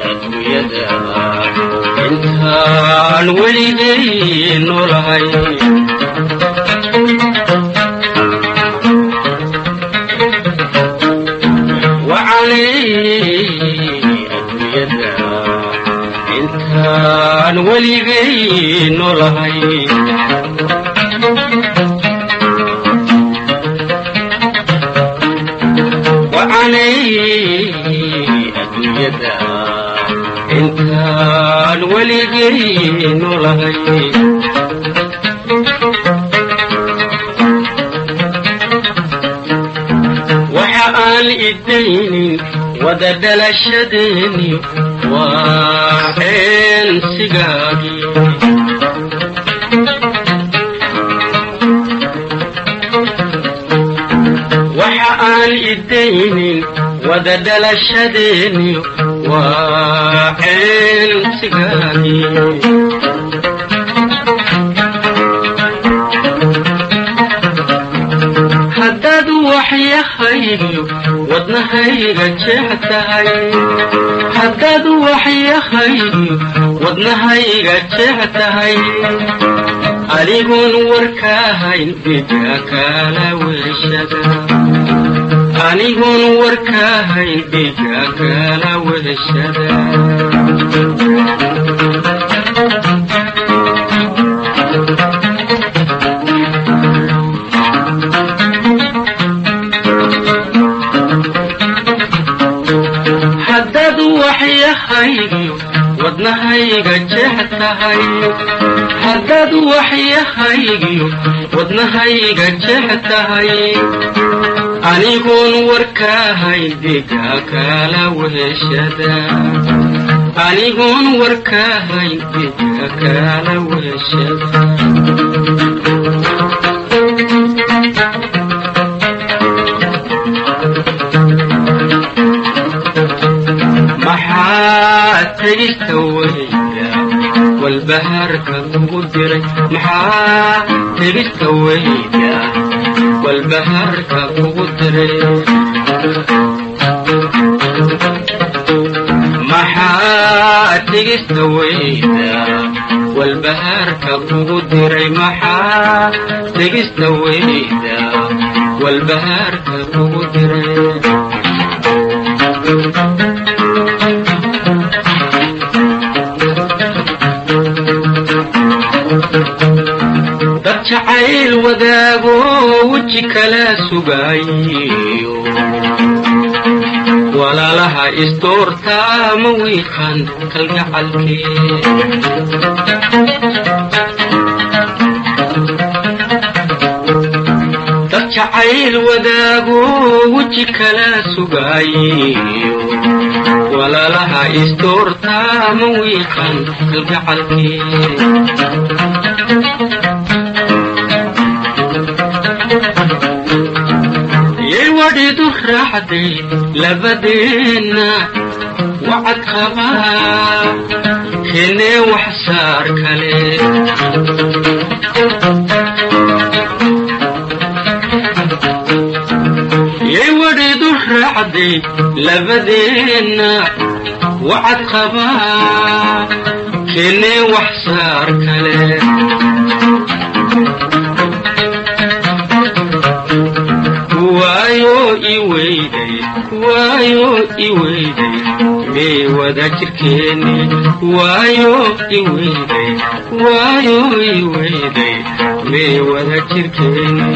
adduunyada intaan weligay noolahay intaan weligay noolahay adduunyada intaan weligay noolahay waxa aan idaynin wada dhalashadeeni waa eensigaagii waxa aan idaynin wada dhalashadeeni waa eensigaagii haddaad waxyahaygiyo wadnahayga jeextahay haddaad waxyahaygiyo wadnahayga jeextahay anigoon warkaahayn dhiga kala weeshada anigoon warkaahayn dhiga kala weeshada haddaad waxyahaygiyo wadnahayga jeextahay haddaad waxyahaygiyo wadnahayga jeextahay anigoon warkaahayn dhiga kala weeshada anigoon warkaahayn dhiga kala weeshada maxaa tegista weyda walbahaarka kugu diray maxaa tegista weyda walbahaarka kugu diray maxaa tegista weyda walbahaarka kugu diray maxaa tegista weyda walbahaarka kugu diray dad jacayl wadaago weji kala sugaayo walaalaha isdoortaa ma wiiqan kalgacalkee dad jacayl wadaago weji kala sugaayo walaalaha isdoortaa ma wiiqan kalgacalkee wadhidu raaxday labadeena wacad qabaa keenee wax saar kale wadhidu raacday labadeena wacad qabaa keenee wax saar kale waayo iweyday mee wada jirkeeni waayo iweyday mee wada jirkeeni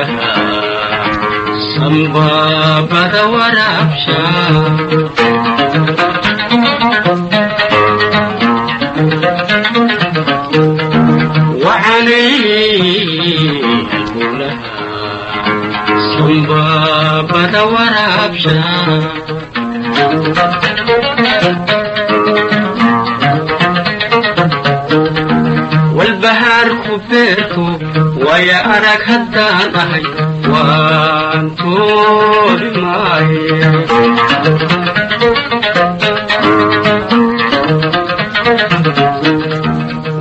halbowlaha sanbabada waraabsha sanbabada waraabsha والبهار كبرتو ويا أراك هدان أهي وانتو بماي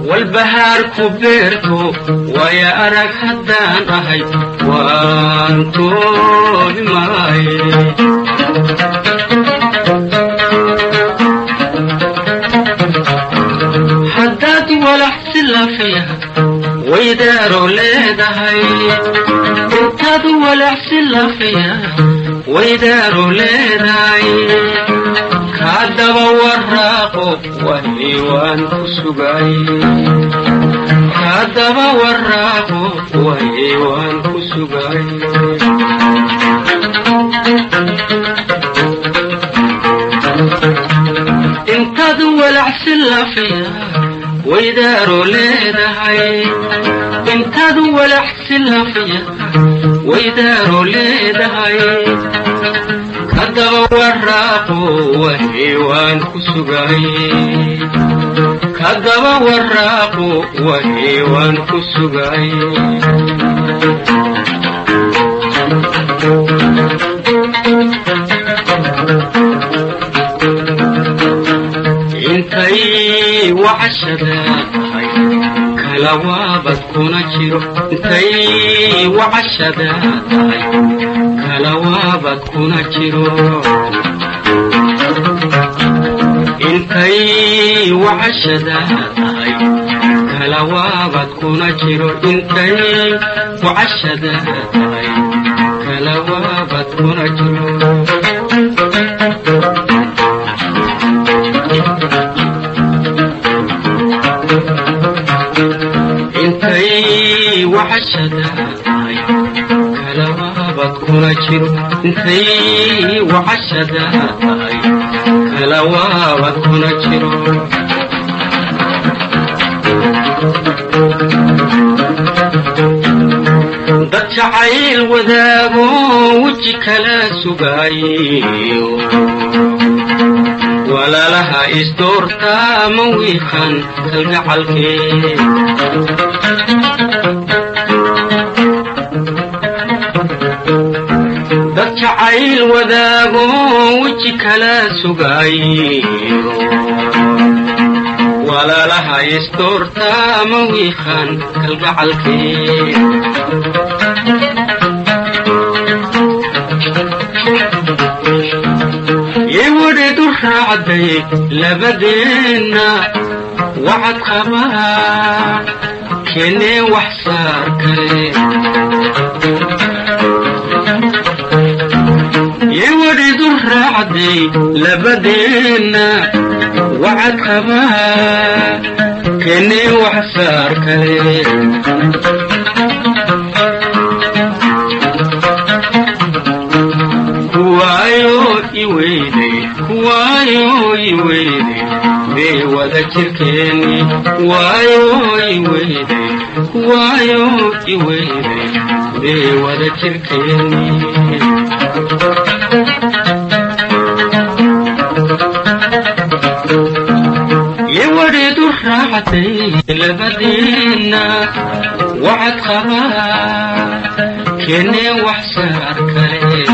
والبهار كبرتو ويا أراك هدان أهي وانتو بماي حداد ولا حسن فيها ويداروا ليدهي حداد ولا حسن فيها ويداروا ليدهي كادب وراقو وهيوان كسوغاي كادب وراقو وهيوان كسوغاي انتاد ولا حسن فيها ويداروا ليدهي انتاد ولا حسن فيها ويداروا ليدهي كدب وراقو وهيوان كسوغاي كدب وراقو وهيوان كسوغاي انتي وعشداتي كلاوابد كونا جيرو انتي وعشداتي كلاوابد كونا جيرو انتي وعشداتي كلاوابد كونا جيرو انتي وعشداتي كلاوابد كونا جيرو انتي وعشداتي كلاوابد كونا جيرو انتي وعشداتي كلاوابد كونا جيرو dad jacayl wadaago weji kala sugaayo walaalaha isdoorta ma wiiqan kalgacalkee dad jacayl wadaago weji kala sugaayo walaalaha isdoorta ma wiiqan kalgacalkee يورد الرعدي لبدينا وعد خبا كني وحصار كلي يورد الرعدي لبدينا وعد خبا كني وحصار كلي وايو يويدي بي وذكركني وايو يويدي وايو يويدي بي وذكركني يورد راحتي لبدينا وعد خبا كني وحسار كلي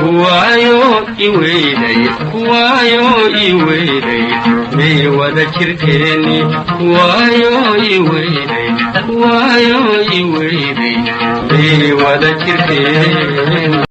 وايو يويدي بي وذكركني وايو يويدي بي وذكركني